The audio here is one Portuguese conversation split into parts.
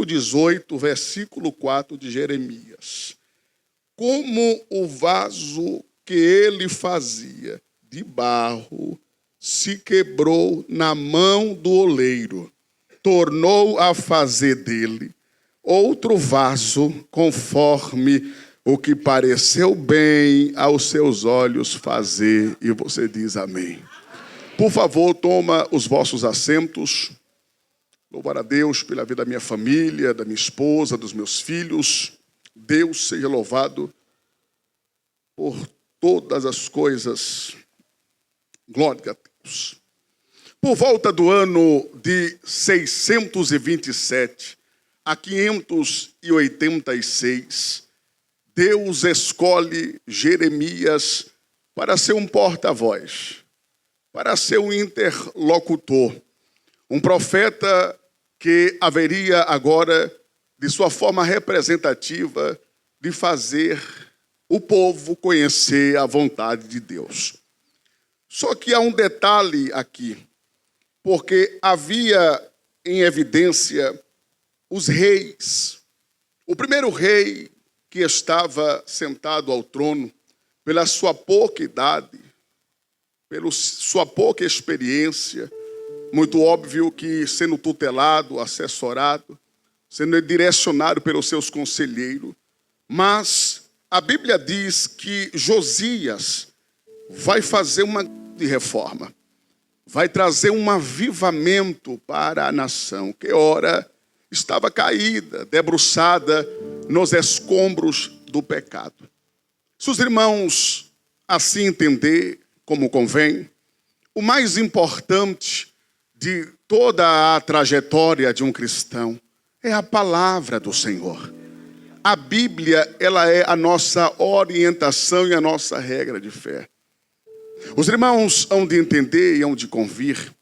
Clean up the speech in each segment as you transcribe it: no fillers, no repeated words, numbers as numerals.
capítulo 18, versículo 4 de Jeremias. Como o vaso que ele fazia de barro se quebrou na mão do oleiro, tornou a fazer dele outro vaso conforme o que pareceu bem aos seus olhos fazer. E você diz amém. Por favor, toma os vossos assentos. Louvar a Deus pela vida da minha família, da minha esposa, dos meus filhos. Deus seja louvado por todas as coisas. Glória a Deus. Por volta do ano de 627 a 586, Deus escolhe Jeremias para ser um porta-voz, para ser um interlocutor, um profeta que haveria agora, de sua forma representativa, de fazer o povo conhecer a vontade de Deus. Só que há um detalhe aqui, porque havia em evidência os reis. O primeiro rei que estava sentado ao trono, pela sua pouca idade, pela sua pouca experiência, muito óbvio que sendo tutelado, assessorado, sendo direcionado pelos seus conselheiros, mas a Bíblia diz que Josias vai fazer uma reforma, vai trazer um avivamento para a nação, que ora estava caída, debruçada nos escombros do pecado. Se os irmãos assim entender como convém, o mais importante de toda a trajetória de um cristão é a palavra do Senhor. A Bíblia, ela é a nossa orientação e a nossa regra de fé. Os irmãos hão de entender e hão de convir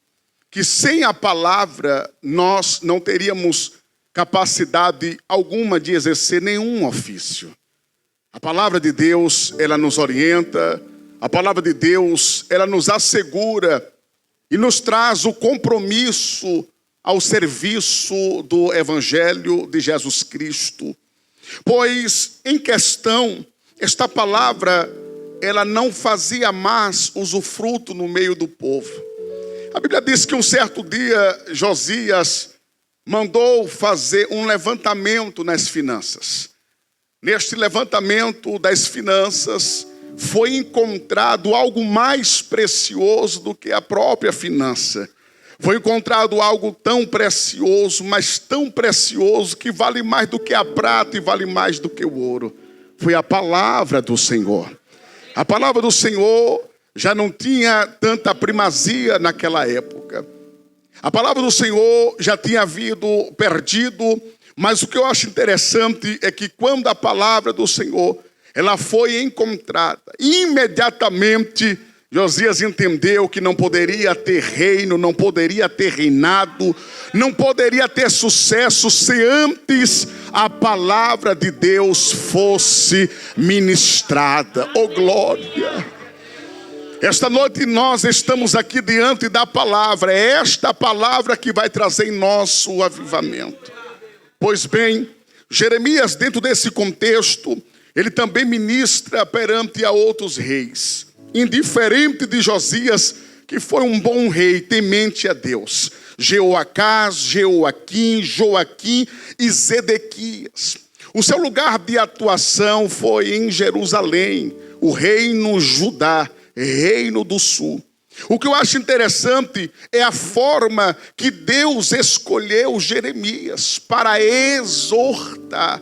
que sem a palavra nós não teríamos capacidade alguma de exercer nenhum ofício. A palavra de Deus, ela nos orienta, a palavra de Deus, ela nos assegura e nos traz o compromisso ao serviço do Evangelho de Jesus Cristo. Pois, em questão, esta palavra, ela não fazia mais usufruto no meio do povo. A Bíblia diz que um certo dia, Josias mandou fazer um levantamento nas finanças. Neste levantamento das finanças, foi encontrado algo mais precioso do que a própria finança. Foi encontrado algo tão precioso, mas tão precioso, que vale mais do que a prata e vale mais do que o ouro. Foi a palavra do Senhor. A palavra do Senhor já não tinha tanta primazia naquela época. A palavra do Senhor já tinha havido perdido, mas o que eu acho interessante é que quando a palavra do Senhor ela foi encontrada, imediatamente Josias entendeu que não poderia ter reino, não poderia ter reinado, não poderia ter sucesso se antes a palavra de Deus fosse ministrada. Oh glória! Esta noite nós estamos aqui diante da palavra. É esta palavra que vai trazer em nós o avivamento. Pois bem, Jeremias, dentro desse contexto, ele também ministra perante a outros reis. Indiferente de Josias, que foi um bom rei, temente a Deus. Jeoacás, Joaquim e Zedequias. O seu lugar de atuação foi em Jerusalém, o reino Judá, reino do sul. O que eu acho interessante é a forma que Deus escolheu Jeremias para exortar.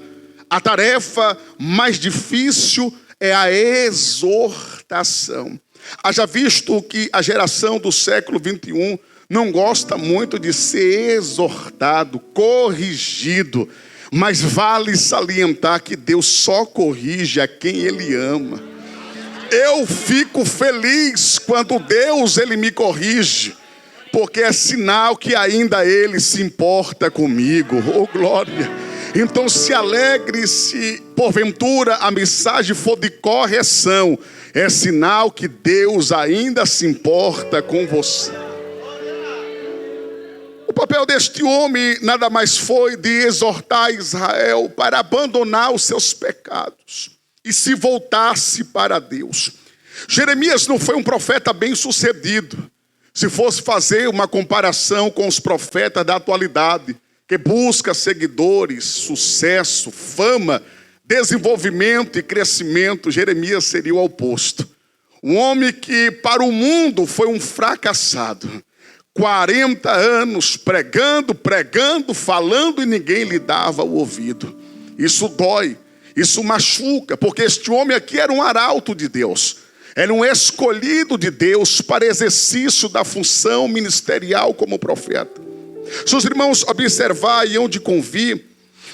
A tarefa mais difícil é a exortação. Haja visto que a geração do século 21 não gosta muito de ser exortado, corrigido, mas vale salientar que Deus só corrige a quem Ele ama. Eu fico feliz quando Deus ele me corrige, porque é sinal que ainda Ele se importa comigo. Oh glória! Então se alegre se porventura a mensagem for de correção. É sinal que Deus ainda se importa com você. O papel deste homem nada mais foi de exortar Israel para abandonar os seus pecados e se voltasse para Deus. Jeremias não foi um profeta bem-sucedido. Se fosse fazer uma comparação com os profetas da atualidade, que busca seguidores, sucesso, fama, desenvolvimento e crescimento, Jeremias seria o oposto. Um homem que para o mundo foi um fracassado. 40 anos pregando, falando e ninguém lhe dava o ouvido. Isso dói, isso machuca, porque este homem aqui era um arauto de Deus. Era um escolhido de Deus para exercício da função ministerial como profeta. Se os irmãos observarem e onde convir,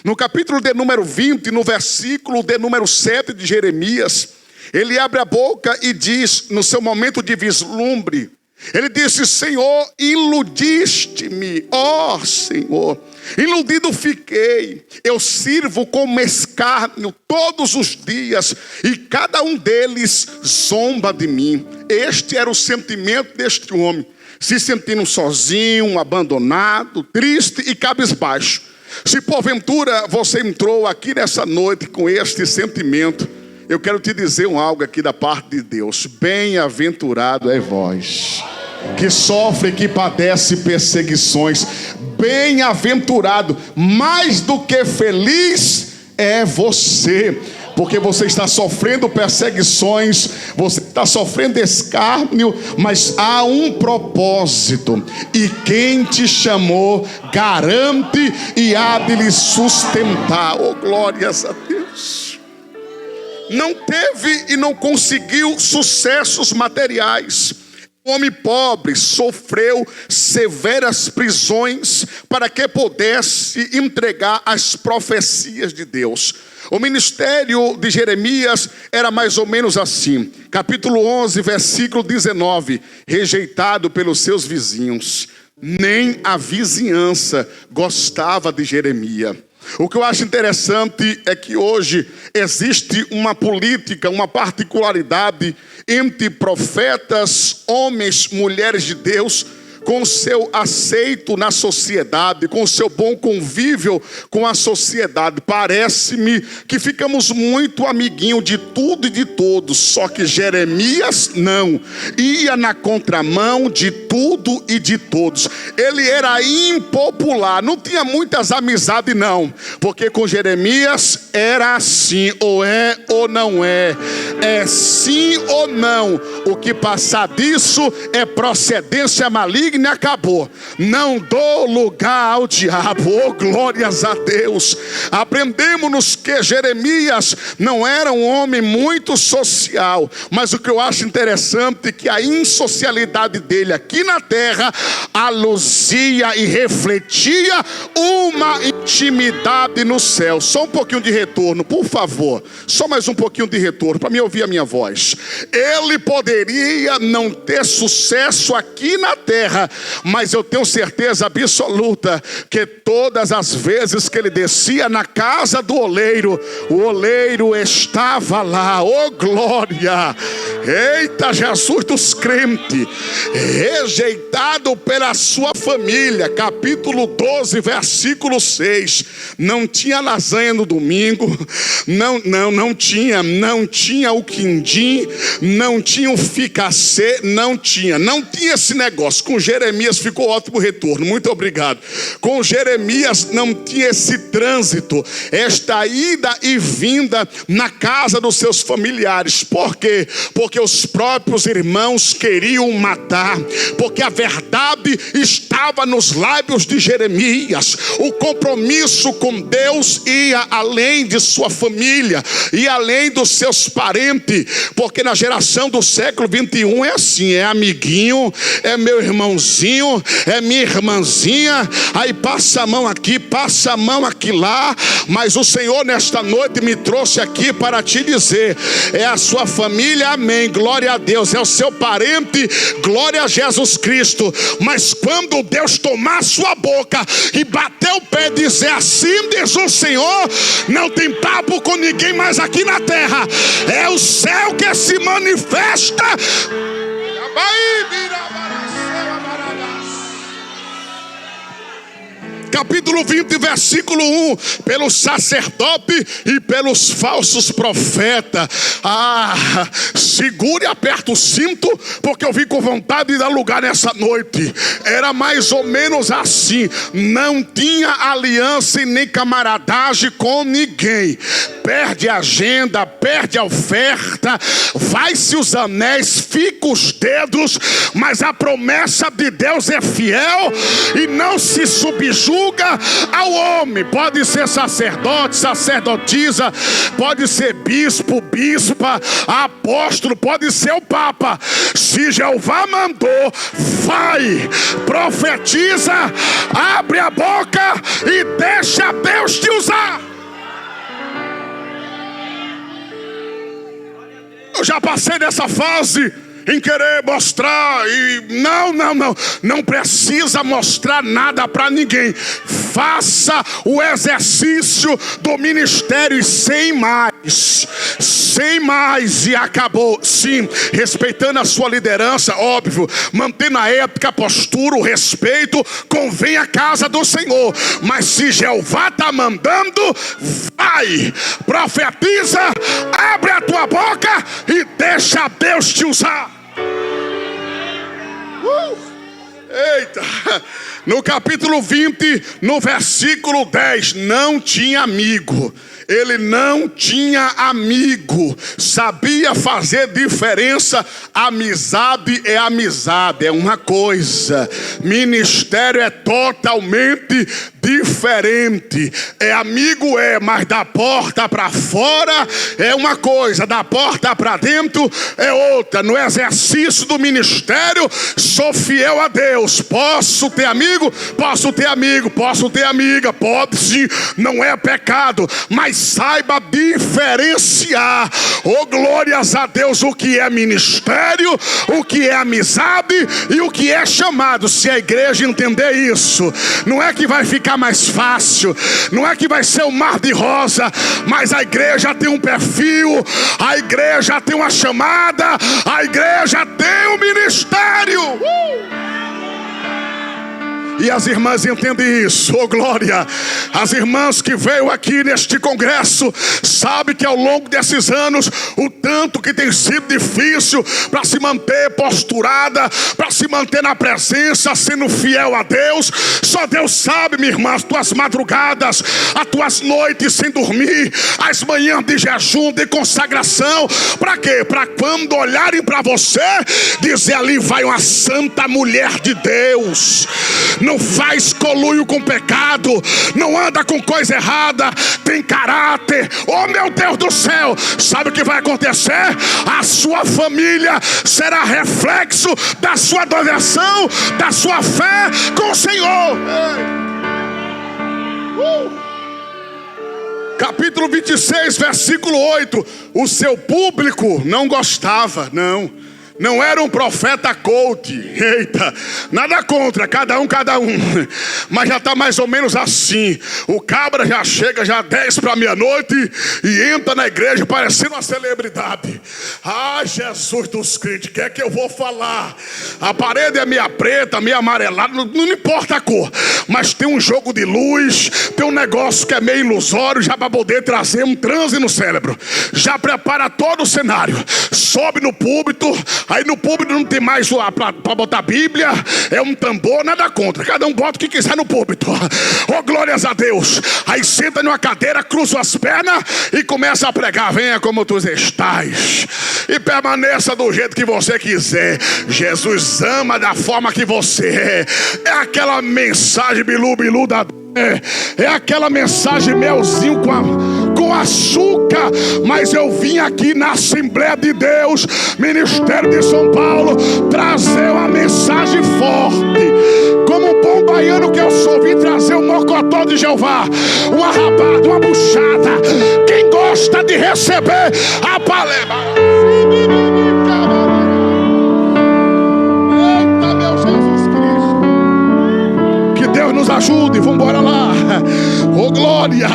no capítulo de número 20, no versículo de número 7 de Jeremias, ele abre a boca e diz, no seu momento de vislumbre, ele disse: Senhor, iludiste-me, ó Senhor, iludido fiquei, eu sirvo como escárnio todos os dias, e cada um deles zomba de mim. Este era o sentimento deste homem, se sentindo sozinho, abandonado, triste e cabisbaixo. Se porventura você entrou aqui nessa noite com este sentimento, eu quero te dizer algo aqui da parte de Deus. Bem-aventurado é vós, que sofre, que padece perseguições. Bem-aventurado, mais do que feliz é você, porque você está sofrendo perseguições, você está sofrendo escárnio, mas há um propósito, e quem te chamou garante e há de lhe sustentar. Oh, glórias a Deus. Não teve e não conseguiu sucessos materiais. O homem pobre sofreu severas prisões para que pudesse entregar as profecias de Deus. O ministério de Jeremias era mais ou menos assim. Capítulo 11, versículo 19. Rejeitado pelos seus vizinhos. Nem a vizinhança gostava de Jeremias. O que eu acho interessante é que hoje existe uma política, uma particularidade entre profetas, homens, mulheres de Deus, com o seu aceito na sociedade, com o seu bom convívio com a sociedade. Parece-me que ficamos muito amiguinho de tudo e de todos, só que Jeremias não, ia na contramão de tudo e de todos. Ele era impopular, não tinha muitas amizades não, porque com Jeremias era assim, ou é ou não é, é sim ou não, o que passar disso é procedência maligna e acabou. Não dou lugar ao diabo. Oh, glórias a Deus. Aprendemos que Jeremias não era um homem muito social, mas o que eu acho interessante é que a insocialidade dele aqui na terra aluzia e refletia uma intimidade no céu. Só um pouquinho de retorno, por favor. Só mais um pouquinho de retorno para me ouvir a minha voz. Ele poderia não ter sucesso aqui na terra, mas eu tenho certeza absoluta que todas as vezes que ele descia na casa do oleiro, o oleiro estava lá. Oh, glória! Eita, Jesus dos crentes, rejeitado pela sua família. Capítulo 12, versículo 6. Não tinha lasanha no domingo, não tinha o quindim, não tinha o ficacê, não tinha esse negócio. Com Jeremias ficou ótimo retorno, muito obrigado. Com Jeremias não tinha esse trânsito, esta ida e vinda na casa dos seus familiares. Por quê? Porque os próprios irmãos queriam matar, porque a verdade estava nos lábios de Jeremias. O compromisso com Deus ia além de sua família e além dos seus parentes, porque na geração do século 21 é assim, é amiguinho, é meu irmãozinho, é minha irmãzinha, aí passa a mão aqui, passa a mão aqui lá. Mas o Senhor nesta noite me trouxe aqui para te dizer, é a sua família, amém, glória a Deus, é o seu parente, glória a Jesus Cristo. Mas quando Deus tomar sua boca e bater o pé e dizer assim diz o Senhor, não tem papo com ninguém mais aqui na terra, é o céu que se manifesta. Capítulo 20, versículo 1. Pelo sacerdote e pelos falsos profetas. Segure e aperta o cinto, porque eu vim com vontade de dar lugar nessa noite. Era mais ou menos assim. Não tinha aliança e nem camaradagem com ninguém. Perde a agenda, perde a oferta, vai-se os anéis, fica os dedos, mas a promessa de Deus é fiel e não se subjuga ao homem. Pode ser sacerdote, sacerdotisa, pode ser bispo, bispa, apóstolo, pode ser o papa. Se Jeová mandou, vai, profetiza, abre a boca e deixa Deus te usar. Eu já passei dessa fase em querer mostrar e não precisa mostrar nada para ninguém. Faça o exercício do ministério e sem mais e acabou. Sim, respeitando a sua liderança, óbvio, mantendo a ética, a postura, o respeito, convém a casa do Senhor. Mas se Jeová está mandando, vai, profetiza, abre a tua boca e deixa Deus te usar. Eita! No capítulo 20, no versículo 10, não tinha amigo. Ele não tinha amigo. Sabia fazer diferença. Amizade é amizade, é uma coisa. Ministério é totalmente diferente. É amigo, mas da porta para fora é uma coisa, da porta para dentro é outra. No exercício do ministério, sou fiel a Deus. Posso ter amigo? Posso ter amigo. Posso ter amiga? Pode sim, não é pecado. Mas saiba diferenciar, glórias a Deus, o que é ministério, o que é amizade e o que é chamado. Se a igreja entender isso, não é que vai ficar mais fácil, não é que vai ser um mar de rosa, mas a igreja tem um perfil, a igreja tem uma chamada, a igreja tem um ministério. E as irmãs entendem isso, glória. As irmãs que veio aqui neste congresso sabem que ao longo desses anos, o tanto que tem sido difícil para se manter posturada, para se manter na presença, sendo fiel a Deus. Só Deus sabe, minha irmã, as tuas madrugadas, as tuas noites sem dormir, as manhãs de jejum, de consagração. Para quê? Para quando olharem para você, dizer: ali vai uma santa mulher de Deus. Não faz conluio com pecado, não anda com coisa errada, tem caráter. Oh meu Deus do céu, sabe o que vai acontecer? A sua família será reflexo da sua adoração, da sua fé com o Senhor. Capítulo 26, versículo 8. O seu público não gostava, não era um profeta coach. Eita, nada contra, cada um. Mas já está mais ou menos assim. O cabra já chega, já 10 para meia-noite e entra na igreja parecendo uma celebridade. Jesus dos crentes, o que é que eu vou falar? A parede é meia preta, meia amarelada, não importa a cor. Mas tem um jogo de luz, tem um negócio que é meio ilusório, já para poder trazer um transe no cérebro. Já prepara todo o cenário. Sobe no púlpito. Aí no púlpito não tem mais para botar Bíblia, é um tambor, nada contra. Cada um bota o que quiser no púlpito. Glórias a Deus. Aí senta numa cadeira, cruza as pernas e começa a pregar. Venha como tu estás e permaneça do jeito que você quiser. Jesus ama da forma que você é. É aquela mensagem bilu da... É aquela mensagem melzinho com açúcar. Mas eu vim aqui na Assembleia de Deus, Ministério de São Paulo, trazer uma mensagem forte. Como um bom baiano que eu sou, vim trazer um mocotó de Jeová, uma rabada, uma buchada. Quem gosta de receber a palavra, eita meu Jesus Cristo, que Deus nos ajude. Vamos embora lá. Glória.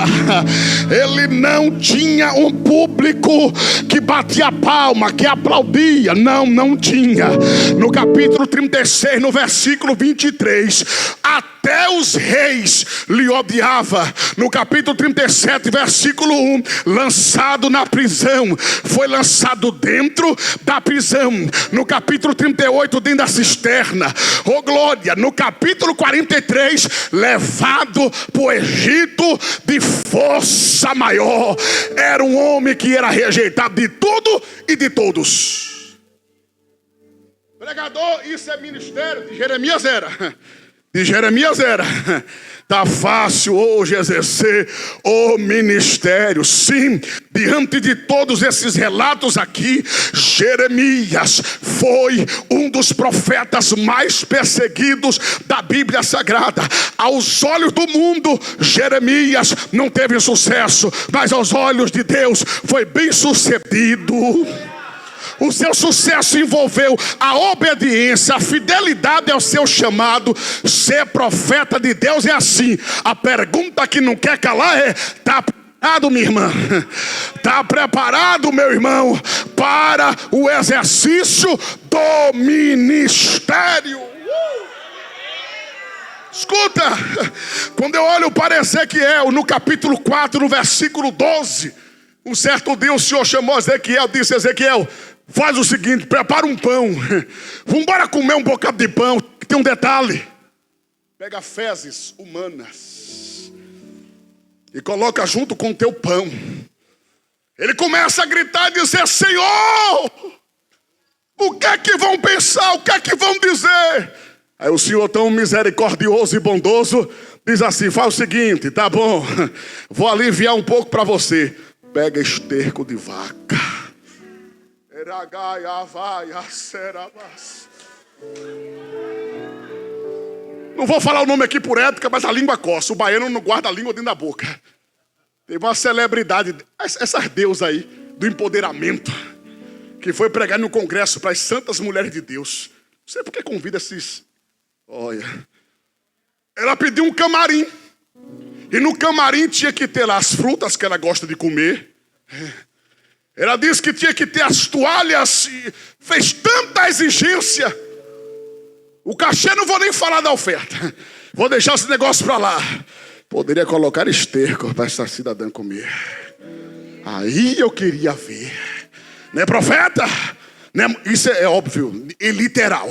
Ele não tinha um público que batia palma, que aplaudia. Não tinha. No capítulo 36, no versículo 23, até até os reis lhe odiavam. No capítulo 37, versículo 1, lançado na prisão, foi lançado dentro da prisão. No capítulo 38, dentro da cisterna, oh glória. No capítulo 43, levado para o Egito de força maior. Era um homem que era rejeitado de tudo e de todos. Pregador, isso é ministério? De Jeremias era. De Jeremias era. Tá fácil hoje exercer o ministério. Sim, diante de todos esses relatos aqui, Jeremias foi um dos profetas mais perseguidos da Bíblia Sagrada. Aos olhos do mundo, Jeremias não teve sucesso, mas aos olhos de Deus foi bem sucedido. O seu sucesso envolveu a obediência, a fidelidade ao seu chamado. Ser profeta de Deus é assim. A pergunta que não quer calar é: está preparado, minha irmã? Está preparado, meu irmão, para o exercício do ministério? Escuta, quando eu olho para Ezequiel, no capítulo 4, no versículo 12, um certo dia o Senhor chamou Ezequiel, disse: Ezequiel, faz o seguinte, prepara um pão. Vamos embora comer um bocado de pão. Tem um detalhe: pega fezes humanas e coloca junto com o teu pão. Ele começa a gritar e dizer: Senhor, o que é que vão pensar? O que é que vão dizer? Aí o Senhor, tão misericordioso e bondoso, diz assim: faz o seguinte, tá bom, vou aliviar um pouco para você. Pega esterco de vaca. Não vou falar o nome aqui por ética, mas a língua coça. O baiano não guarda a língua dentro da boca. Teve uma celebridade, essas deusas aí, do empoderamento, que foi pregar no congresso para as santas mulheres de Deus. Não sei por que convida esses. Olha. Ela pediu um camarim. E no camarim tinha que ter lá as frutas que ela gosta de comer. Ela disse que tinha que ter as toalhas. E fez tanta exigência. O cachê não vou nem falar da oferta. Vou deixar esse negócio para lá. Poderia colocar esterco para essa cidadã comer. Aí eu queria ver. Não é profeta? Não é, isso é óbvio, é literal.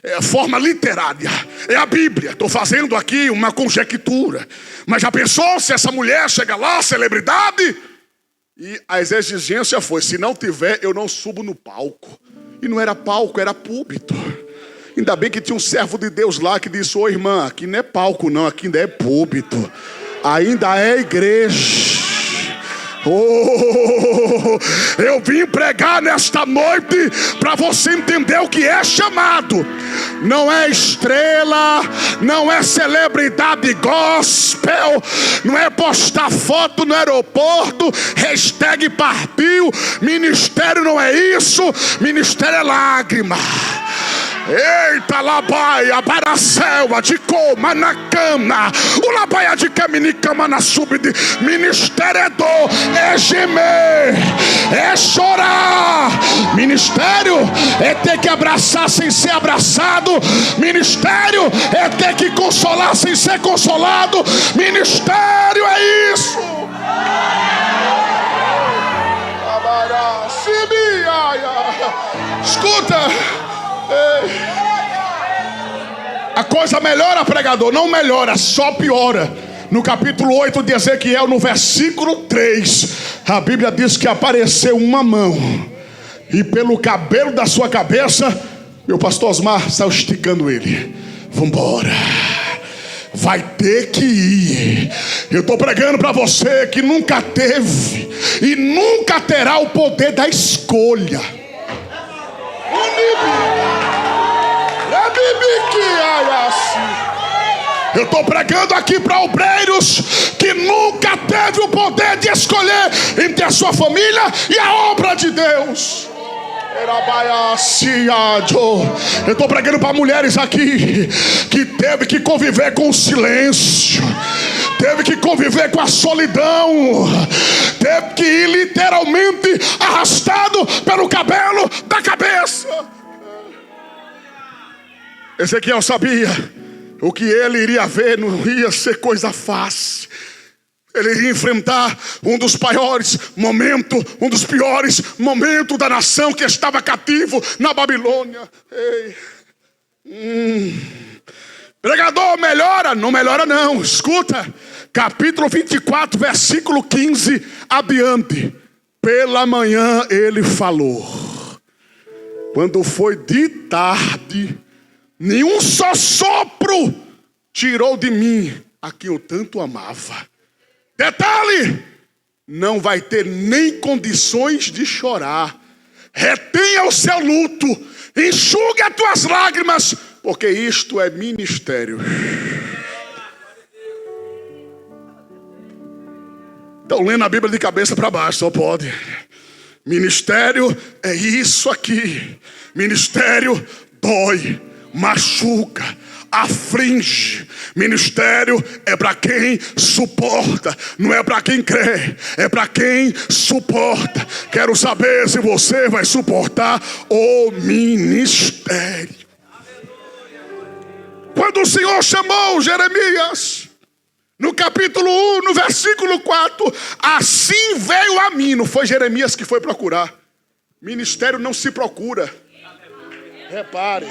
É a forma literária. É a Bíblia. Estou fazendo aqui uma conjectura. Mas já pensou se essa mulher chega lá, celebridade? E a exigência foi: se não tiver, eu não subo no palco. E não era palco, era púlpito. Ainda bem que tinha um servo de Deus lá que disse: ô irmã, aqui não é palco não, aqui ainda é púlpito. Ainda é igreja. Oh, eu vim pregar nesta noite para você entender o que é chamado. Não é estrela, não é celebridade gospel, não é postar foto no aeroporto, hashtag partiu. Ministério não é isso, ministério é lágrima. Eita, labaia, baracelva, de coma na cama, o labaia de cama na subide. Ministério é dor, é gemer, é chorar. Ministério é ter que abraçar sem ser abraçado. Ministério é ter que consolar sem ser consolado. Ministério é isso. Escuta. A coisa melhora, pregador? Não melhora, só piora. No capítulo 8 de Ezequiel, no versículo 3, a Bíblia diz que apareceu uma mão, e pelo cabelo da sua cabeça, meu pastor Osmar saiu esticando ele. Vambora, vai ter que ir. Eu estou pregando para você que nunca teve e nunca terá o poder da escolha. Eu estou pregando aqui para obreiros que nunca teve o poder de escolher entre a sua família e a obra de Deus. Eu estou pregando para mulheres aqui que teve que conviver com o silêncio, teve que conviver com a solidão, teve que ir literalmente arrastado pelo cabelo da cabeça. Ezequiel sabia O que ele iria ver não ia ser coisa fácil. Ele iria enfrentar um dos piores momentos da nação que estava cativo na Babilônia. Pregador, melhora? Não melhora não, escuta. Capítulo 24, versículo 15 adiante. Pela manhã ele falou. Quando foi de tarde, nenhum só sopro tirou de mim a quem eu tanto amava. Detalhe, não vai ter nem condições de chorar. Retenha o seu luto, enxugue as tuas lágrimas, porque isto é ministério. Estão lendo a Bíblia de cabeça para baixo, só pode. Ministério é isso aqui. Ministério dói, machuca, aflige. Ministério é para quem suporta, não é para quem crê, é para quem suporta. Quero saber se você vai suportar o ministério. Quando o Senhor chamou Jeremias, no capítulo 1, no versículo 4, assim veio a mim. Não foi Jeremias que foi procurar. Ministério não se procura. Repare.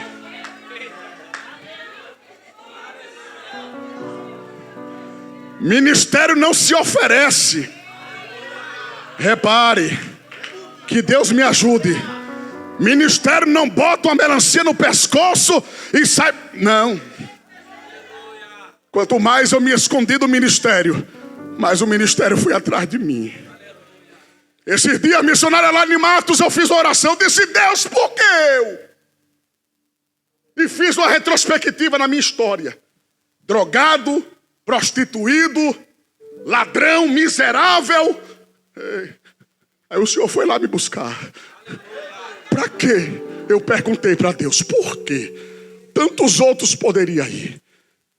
Ministério não se oferece. Repare. Que Deus me ajude. Ministério não bota uma melancia no pescoço e sai. Não. Quanto mais eu me escondi do ministério, mais o ministério foi atrás de mim. Esses dias, a missionária lá em Matos, eu fiz uma oração, disse: Deus, por que eu? E fiz uma retrospectiva na minha história. Drogado, prostituído, ladrão, miserável. Aí o Senhor foi lá me buscar. Para quê? Eu perguntei para Deus, por quê? Tantos outros poderiam ir.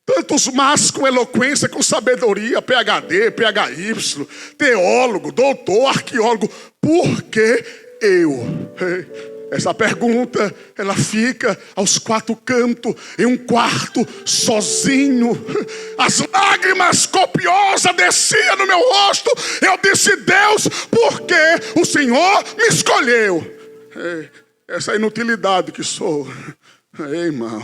Tantos más com eloquência, com sabedoria, PhD, PHY, teólogo, doutor, arqueólogo. Por que eu? Essa pergunta, ela fica aos quatro cantos, em um quarto, sozinho. As lágrimas copiosas desciam no meu rosto. Eu disse: Deus, por que o Senhor me escolheu? Essa inutilidade que sou. Irmão,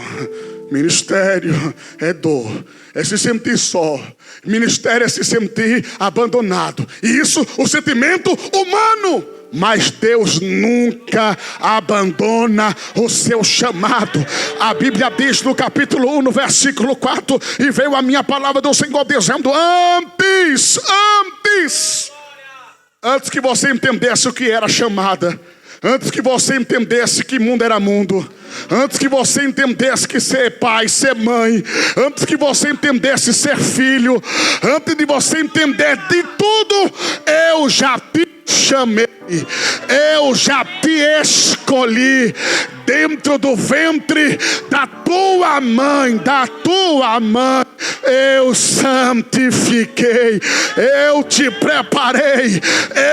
ministério é dor, é se sentir só. Ministério é se sentir abandonado. E isso, o sentimento humano. Mas Deus nunca abandona o seu chamado. A Bíblia diz no capítulo 1, no versículo 4: e veio a minha palavra do Senhor dizendo: antes que você entendesse o que era chamada, antes que você entendesse que mundo era mundo, antes que você entendesse que ser pai, ser mãe, antes que você entendesse ser filho, antes de você entender de tudo, eu já te chamei, eu já te escolhi dentro do ventre da tua mãe, eu santifiquei, eu te preparei,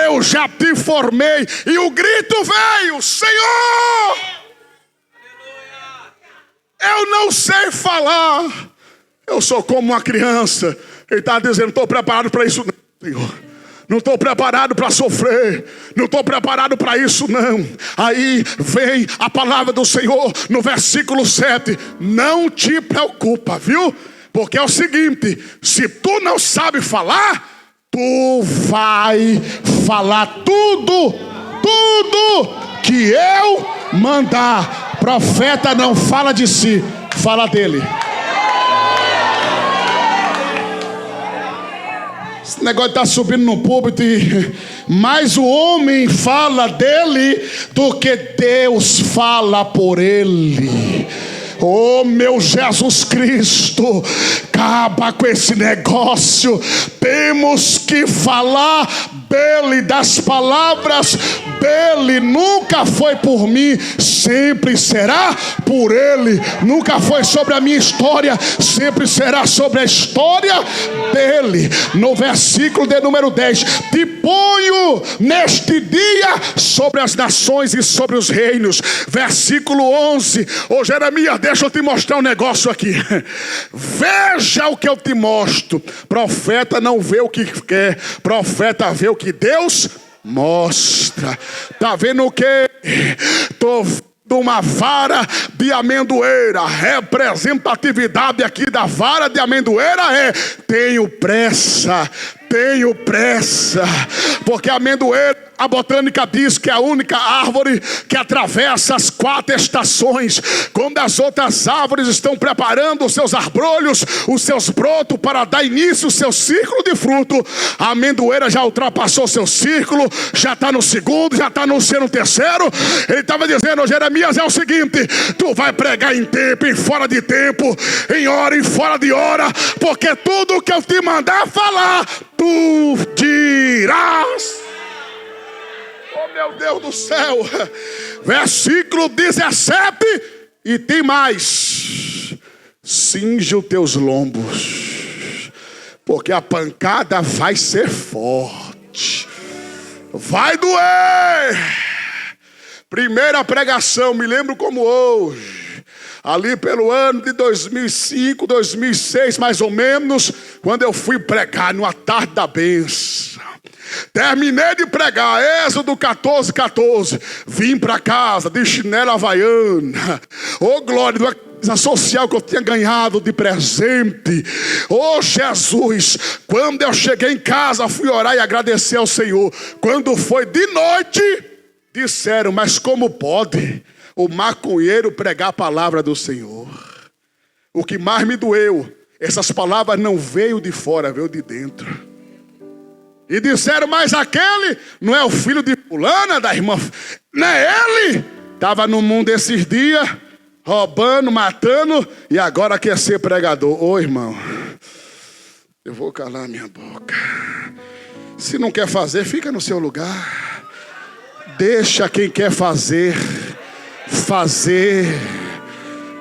eu já te formei. E o grito veio: Senhor, eu não sei falar, eu sou como uma criança. Ele está dizendo: estou preparado para isso não, Senhor. Não estou preparado para sofrer. Não estou preparado para isso não. Aí vem a palavra do Senhor no versículo 7. Não te preocupa, viu? Porque é o seguinte: se tu não sabe falar, tu vai falar tudo que eu mandar. Profeta não fala de si, fala dele. Esse negócio está subindo no púlpito e mais o homem fala dele do que Deus fala por ele. Oh meu Jesus Cristo, acaba com esse negócio. Temos que falar dele, das palavras dele, nunca foi por mim, sempre será por ele. Nunca foi sobre a minha história, sempre será sobre a história dele. No versículo de número 10: te ponho neste dia sobre as nações e sobre os reinos. Versículo 11: ô Jeremias, deixa eu te mostrar um negócio aqui. Veja o que eu te mostro. Profeta não vê o que quer, profeta vê o que Deus mostra. Tá vendo o que? Tô vendo uma vara de amendoeira. Representatividade aqui da vara de amendoeira é: tenho pressa, porque a amendoeira, a botânica diz que é a única árvore que atravessa as 4 estações. Quando as outras árvores estão preparando os seus arbrolhos, os seus brotos para dar início ao seu ciclo de fruto, a amendoeira já ultrapassou o seu ciclo, já está no segundo, já está anunciando o terceiro. Ele estava dizendo: Jeremias, é o seguinte, tu vai pregar em tempo, em fora de tempo, em hora, em fora de hora, porque tudo que eu te mandar falar, tu dirás. Oh, meu Deus do céu. Versículo 17: e tem mais: cinge os teus lombos, porque a pancada vai ser forte, vai doer. Primeira pregação, me lembro como hoje, ali pelo ano de 2005, 2006 mais ou menos, quando eu fui pregar numa tarde da bênção. Terminei de pregar, Êxodo 14:14. Vim para casa de chinela havaiana. Oh, glória, uma camisa social que eu tinha ganhado de presente. Oh, Jesus, quando eu cheguei em casa, fui orar e agradecer ao Senhor. Quando foi de noite, disseram: mas como pode o maconheiro pregar a palavra do Senhor? O que mais me doeu, essas palavras não veio de fora, veio de dentro. E disseram: mas aquele não é o filho de fulana, da irmã? Não é ele? Estava no mundo esses dias, roubando, matando, e agora quer ser pregador. Ô, irmão, eu vou calar minha boca. Se não quer fazer, fica no seu lugar. Deixa quem quer fazer.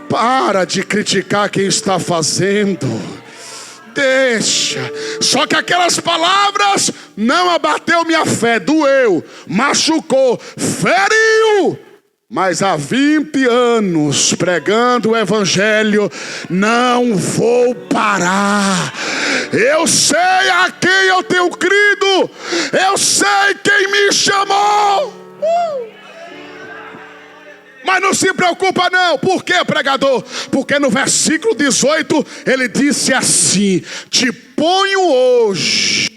Para de criticar quem está fazendo. Deixa. Só que aquelas palavras não abateu minha fé, doeu, machucou, feriu. Mas há 20 anos pregando o evangelho, não vou parar. Eu sei a quem eu tenho crido, eu sei quem me chamou. Mas não se preocupa não. Por quê, pregador? Porque no versículo 18 ele disse assim: te ponho hoje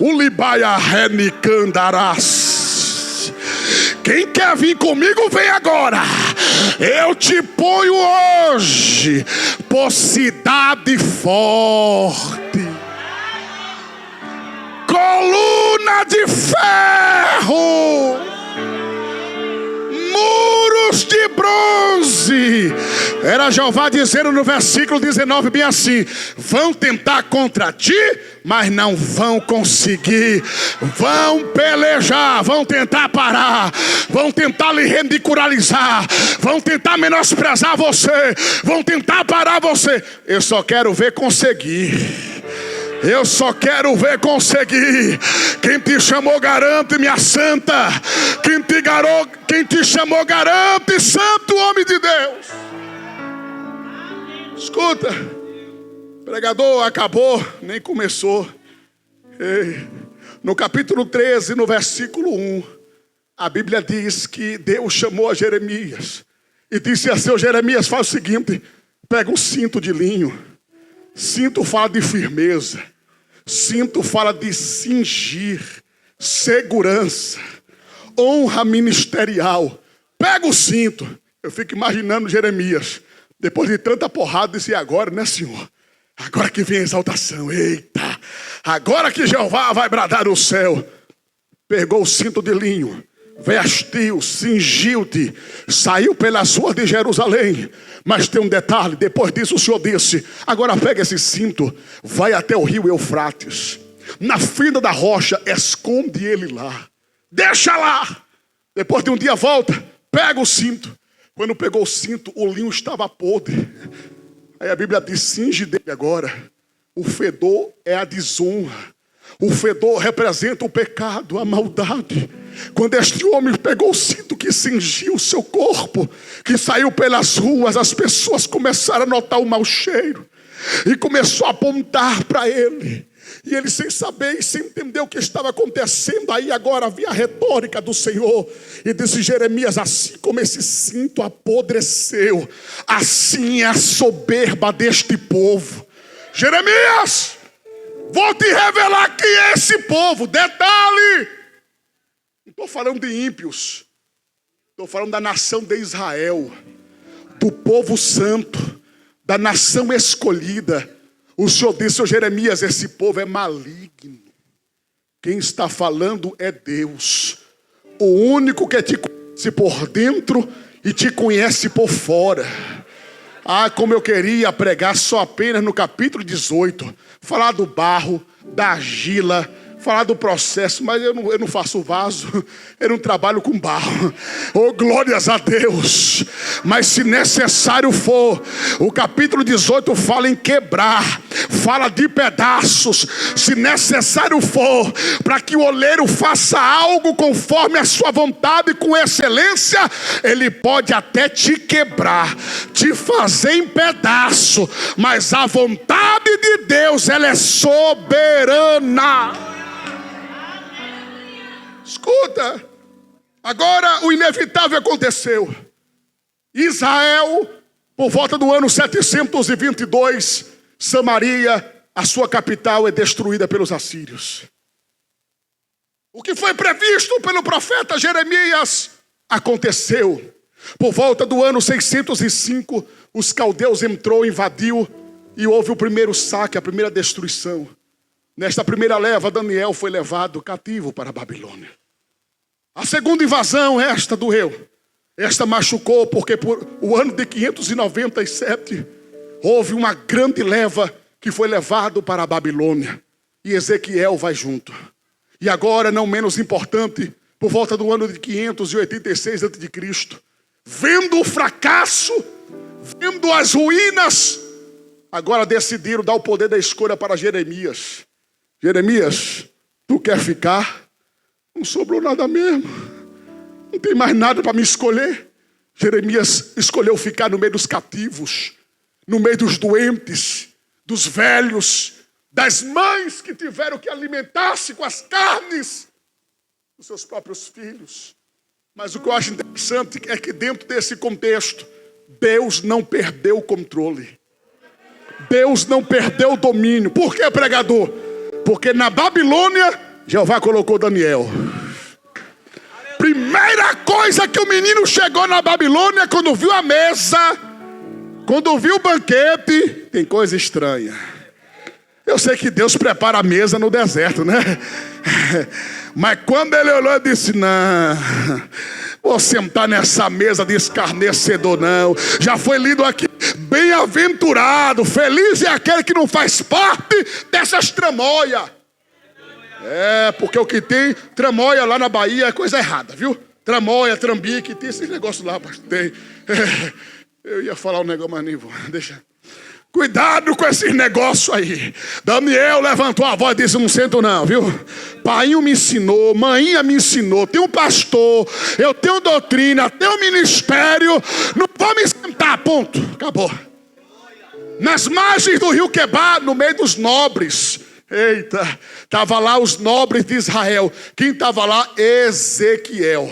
o libaia renicandarás. Quem quer vir comigo, vem agora. Eu te ponho hoje por cidade forte, coluna de ferro, muros de bronze. Era Jeová dizendo no versículo 19 bem assim: vão tentar contra ti, mas não vão conseguir. Vão pelejar, vão tentar parar, vão tentar lhe ridicularizar, vão tentar menosprezar você, vão tentar parar você. Eu só quero ver conseguir. Eu só quero ver conseguir. Quem te chamou garante, minha santa. Quem te chamou garante, santo homem de Deus. Escuta, pregador, acabou, nem começou. Ei, no capítulo 13, no versículo 1, a Bíblia diz que Deus chamou a Jeremias e disse a seu Jeremias: faz o seguinte, pega um cinto de linho. Cinto fala de firmeza, cinto fala de cingir, segurança, honra ministerial. Pega o cinto. Eu fico imaginando Jeremias, depois de tanta porrada, disse: e agora, né, Senhor? Agora que vem a exaltação. Eita, agora que Jeová vai bradar no céu. Pegou o cinto de linho, vestiu, cingiu-te, saiu pelas ruas de Jerusalém. Mas tem um detalhe: depois disso o Senhor disse: agora pega esse cinto, vai até o rio Eufrates, na fenda da rocha, esconde ele lá. deixa lá. Depois de um dia volta, pega o cinto. Quando pegou o cinto, o linho estava podre. Aí a Bíblia diz, cinge dele agora. O fedor é a desonra. O fedor representa o pecado, a maldade. Quando este homem pegou o cinto que cingiu o seu corpo, que saiu pelas ruas, as pessoas começaram a notar o mau cheiro. E começou a apontar para ele. E ele, sem saber e sem entender o que estava acontecendo, aí agora havia a retórica do Senhor. E disse, Jeremias, assim como esse cinto apodreceu, assim é a soberba deste povo. Jeremias, vou te revelar quem é esse povo. Detalhe, não estou falando de ímpios, estou falando da nação de Israel, do povo santo, da nação escolhida. O Senhor disse, ô Jeremias, esse povo é maligno. Quem está falando é Deus, o único que te conhece por dentro e te conhece por fora. Ah, como eu queria pregar só apenas no capítulo 18, falar do barro, da argila, falar do processo, mas eu não faço vaso, eu não trabalho com barro. Oh, glórias a Deus. Mas se necessário for, o capítulo 18 fala em quebrar, fala de pedaços. Se necessário for, para que o oleiro faça algo conforme a sua vontade, com excelência, ele pode até te quebrar, te fazer em pedaço, mas a vontade de Deus, ela é soberana. Escuta, agora o inevitável aconteceu. Israel, por volta do ano 722, Samaria, a sua capital, é destruída pelos assírios. O que foi previsto pelo profeta Jeremias aconteceu. Por volta do ano 605, os caldeus entrou, invadiu e houve o primeiro saque, a primeira destruição. Nesta primeira leva, Daniel foi levado cativo para a Babilônia. A segunda invasão, esta doeu. Esta machucou, porque por o ano de 597, houve uma grande leva que foi levado para a Babilônia. E Ezequiel vai junto. E agora, não menos importante, por volta do ano de 586 a.C., vendo o fracasso, vendo as ruínas, agora decidiram dar o poder da escolha para Jeremias. Jeremias, tu quer ficar? Não sobrou nada mesmo. Não tem mais nada para me escolher. Jeremias escolheu ficar no meio dos cativos, no meio dos doentes, dos velhos, das mães que tiveram que alimentar-se com as carnes dos seus próprios filhos. Mas o que eu acho interessante é que dentro desse contexto, Deus não perdeu o controle. Deus não perdeu o domínio. Por que, pregador? Porque na Babilônia, Jeová colocou Daniel. Primeira coisa que o menino chegou na Babilônia, quando viu a mesa, quando viu o banquete, tem coisa estranha. Eu sei que Deus prepara a mesa no deserto, né? Mas quando ele olhou, ele disse, não, vou sentar nessa mesa de escarnecedor não. Já foi lido aqui, bem-aventurado, feliz é aquele que não faz parte dessas tramóias. É, porque o que tem tramóia lá na Bahia é coisa errada, viu? Tramóia, trambique, tem esses negócios lá, pastor. Tem. Eu ia falar um negócio, mas nem vou, deixa. Cuidado com esses negócios aí. Daniel levantou a voz e disse, não sento não, viu? Painho me ensinou, maninha me ensinou, tem um pastor, eu tenho doutrina, tenho ministério, não vou me sentar, ponto, acabou. Nas margens do rio Quebar, no meio dos nobres, eita, estava lá os nobres de Israel. Quem estava lá? Ezequiel.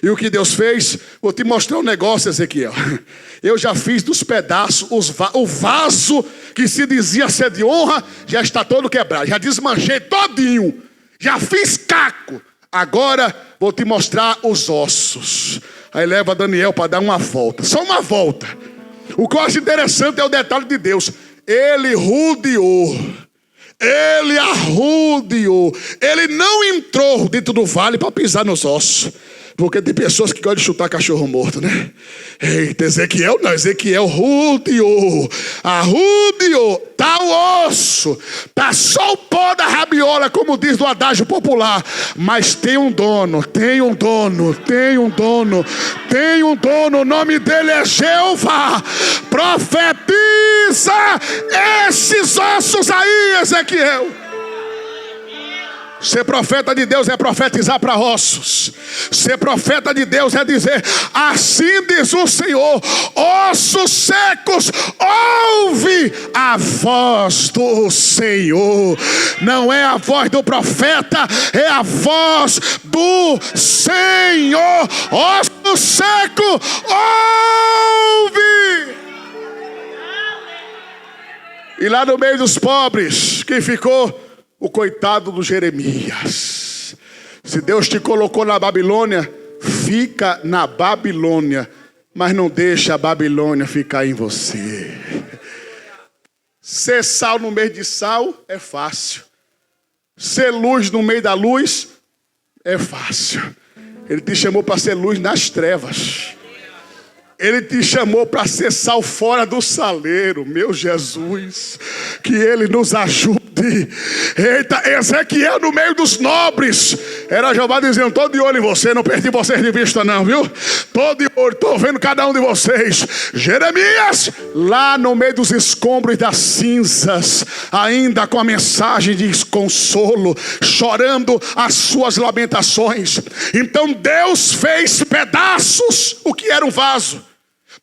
E o que Deus fez? Vou te mostrar um negócio, Ezequiel. Eu já fiz dos pedaços, o vaso que se dizia ser de honra, já está todo quebrado. Já desmanchei todinho. Já fiz caco. Agora vou te mostrar os ossos. Aí leva Daniel para dar uma volta. Só uma volta. O que eu acho interessante é o detalhe de Deus. Ele rodeou. Ele arrodeou. Ele não entrou dentro do vale para pisar nos ossos. Porque tem pessoas que gostam de chutar cachorro morto, né? Eita, Ezequiel não, Ezequiel rudiou. Arrudiou. Tá o osso. Tá só o pó da rabiola, como diz no adágio popular. Mas tem um dono, tem um dono, tem um dono, tem um dono. O nome dele é Jeová. Profetiza esses ossos aí, Ezequiel. Ser profeta de Deus é profetizar para ossos. Ser profeta de Deus é dizer: assim diz o Senhor, ossos secos, ouve a voz do Senhor. Não é a voz do profeta, é a voz do Senhor. Osso seco, ouve. E lá no meio dos pobres, quem ficou? O coitado do Jeremias. Se Deus te colocou na Babilônia, fica na Babilônia, mas não deixa a Babilônia ficar em você. Ser sal no meio de sal é fácil. Ser luz no meio da luz é fácil. Ele te chamou para ser luz nas trevas. Ele te chamou para ser sal fora do saleiro. Meu Jesus, que Ele nos ajude. Eita, Ezequiel no meio dos nobres. Era Jeová dizendo: estou de olho em você, não perdi vocês de vista não, viu? Estou de olho, estou vendo cada um de vocês. Jeremias, lá no meio dos escombros e das cinzas, ainda com a mensagem de consolo, chorando as suas lamentações. Então Deus fez pedaços o que era um vaso.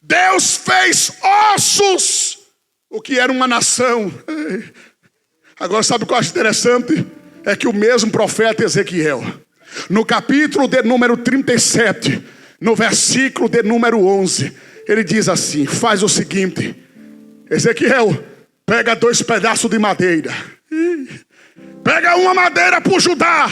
Deus fez ossos o que era uma nação. Agora sabe o que eu acho interessante? É que o mesmo profeta Ezequiel, no capítulo de número 37, no versículo de número 11, ele diz assim: faz o seguinte, Ezequiel, pega 2 pedaços de madeira, pega uma madeira por Judá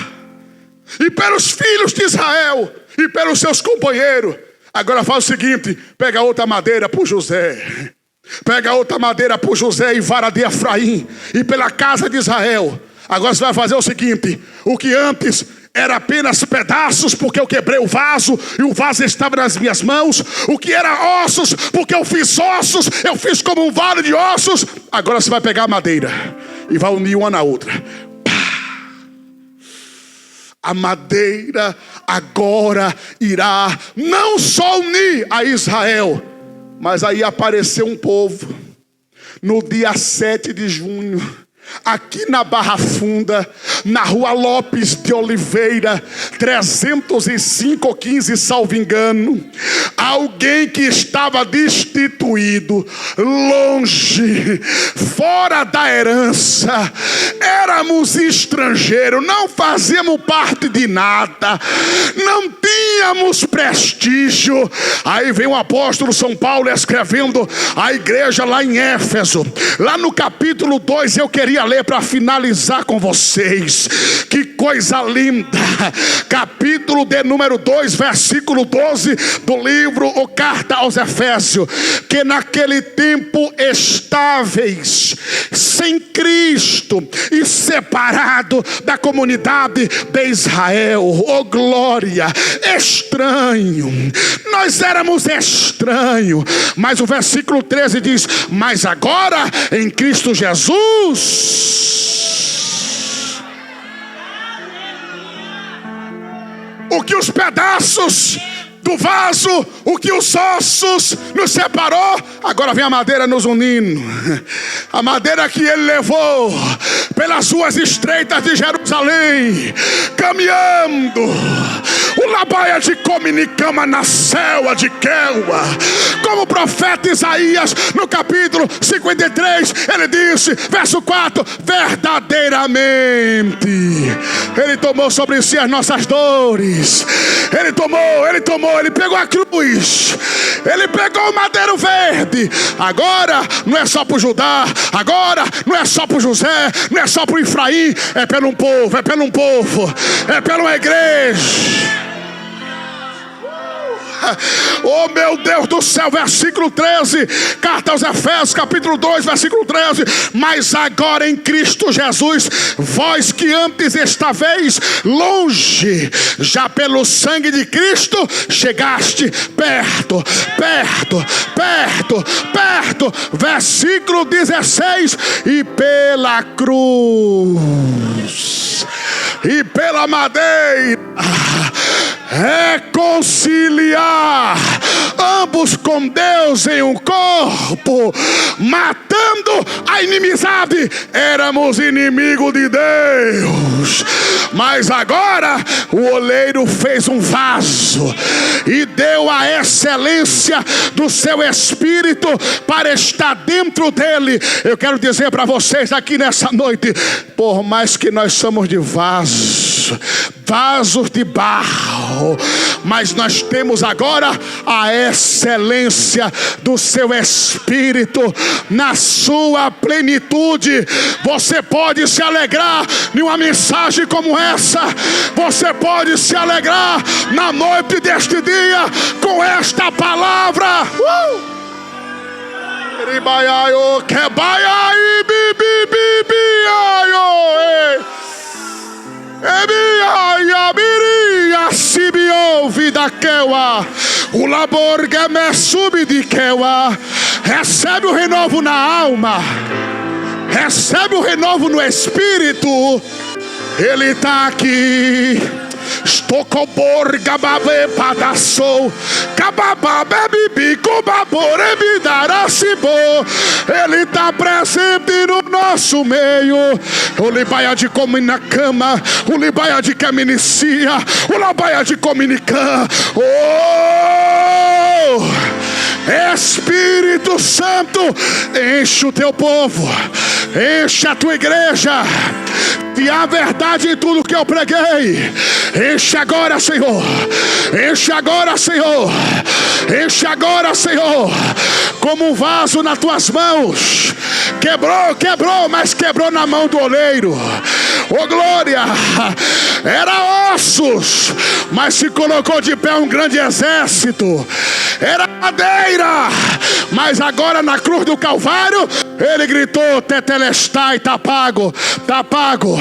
e pelos filhos de Israel e pelos seus companheiros. Agora faz o seguinte, pega outra madeira por José, pega outra madeira por José e vara de Efraim e pela casa de Israel. Agora você vai fazer o seguinte: o que antes era apenas pedaços, porque eu quebrei o vaso e o vaso estava nas minhas mãos. O que era ossos, porque eu fiz ossos, eu fiz como um vale de ossos. Agora você vai pegar a madeira e vai unir uma na outra. A madeira agora irá não só unir a Israel, mas aí apareceu um povo no dia 7 de junho, aqui na Barra Funda, na rua Lopes de Oliveira, 305-15, salvo engano. Alguém que estava destituído, longe, fora da herança, éramos estrangeiros, não fazíamos parte de nada, não tínhamos prestígio. Aí vem o apóstolo São Paulo escrevendo a igreja lá em Éfeso, lá no capítulo 2, eu queria ler para finalizar com vocês. Que coisa linda! Capítulo de número 2, versículo 12 do livro ou carta aos Efésios: que naquele tempo estáveis sem Cristo e separado da comunidade de Israel. Oh glória! Estranho, nós éramos estranhos. Mas o versículo 13 diz: mas agora em Cristo Jesus, o que os pedaços do vaso, o que os ossos nos separou, agora vem a madeira nos unindo. A madeira que ele levou pelas ruas estreitas de Jerusalém, caminhando o labaia de Cominicama na selva de Queua, como o profeta Isaías no capítulo 53, ele disse, verso 4: verdadeiramente ele tomou sobre si as nossas dores. Ele pegou a cruz, ele pegou o madeiro verde. Agora não é só para o Judá, agora não é só para o José, não é só para o Efraim, é pelo um povo, é pela uma igreja. Oh meu Deus do céu, versículo 13, carta aos Efésios, capítulo 2, versículo 13. Mas agora em Cristo Jesus, vós que antes estaveis longe, já pelo sangue de Cristo chegaste perto, perto, perto, perto. Versículo 16: e pela cruz e pela madeira reconciliar ambos com Deus em um corpo, matando a inimizade. Éramos inimigos de Deus, mas agora o oleiro fez um vaso e deu a excelência do seu Espírito para estar dentro dele. Eu quero dizer para vocês aqui nessa noite, por mais que nós somos de vasos de barro, mas nós temos agora a excelência do seu Espírito na sua plenitude. Você pode se alegrar em uma mensagem como essa. Você pode se alegrar na noite deste dia com esta palavra. O labor que me sube de queua. Recebe o renovo na alma, recebe o renovo no espírito. Ele está aqui. Estocobor gababe padaçou, cababa bebibi cobabore me dará cibo. Ele está presente no nosso meio. O libaia de come na cama, o libaia de caminicia, o labaia de comunicam. Oh! Espírito Santo, enche o teu povo, enche a tua igreja e a verdade em tudo que eu preguei. Enche agora, Senhor. Enche agora, Senhor. Enche agora, Senhor. Como um vaso nas tuas mãos. Quebrou, mas quebrou na mão do oleiro. Oh glória! Era ossos, mas se colocou de pé um grande exército. Era madeira, mas agora na cruz do Calvário ele gritou: Tetelestai, tá pago, tá pago.